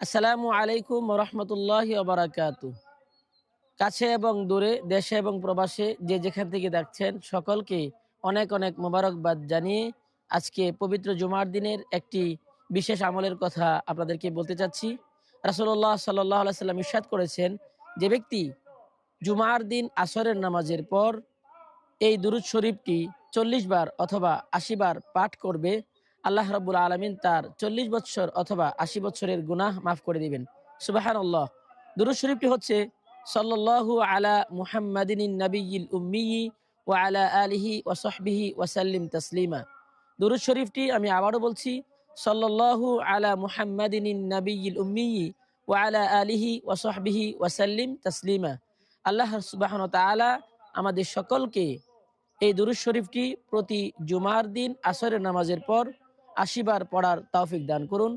আসসালামু আলাইকুম রহমতুল্লাহি ওবারাকাতু। কাছে এবং দূরে, দেশে এবং প্রবাসে যে যেখান থেকে দেখছেন সকলকে অনেক অনেক মোবারকবাদ জানিয়ে আজকে পবিত্র জুমার দিনের একটি বিশেষ আমলের কথা আপনাদেরকে বলতে চাচ্ছি। রাসূলুল্লাহ সাল্লাল্লাহু আলাইহি সাল্লাম ইরশাদ করেছেন, যে ব্যক্তি জুমার দিন আসরের নামাজের পর এই দুরূদ শরীফটি ৪০ বার অথবা ৮০ বার পাঠ করবে, আল্লাহ রাব্বুল আলামিন তার ৪০ বৎসর অথবা ৮০ বৎসরের গুনাহ মাফ করে দিবেন। সুবহানাল্লাহ। দুরূদ শরীফটি হচ্ছে সাল্লাল্লাহু আলা মুহাম্মাদিনিন নাবিয়্যিল উম্মিয়্যি ওয়া আলা আলিহি ওয়া সাহবিহি ওয়া সাল্লিম তাসলিমা। দুরূদ শরীফটি আমি আবারও বলছি, সাল্লাল্লাহু আলা মুহাম্মাদিনিন নাবিয়্যিল উম্মিয়্যি ওয়া আলা আলিহি ওয়া সাহবিহি ওয়া সাল্লিম তাসলিমা। আল্লাহ সুবহানাহু ওয়া তাআলা আমাদের সকলকে এই দুরূদ শরীফটি প্রতি জুমার দিন আসরের নামাজের পর ৮০ বার পড়ার তৌফিক দান করুন।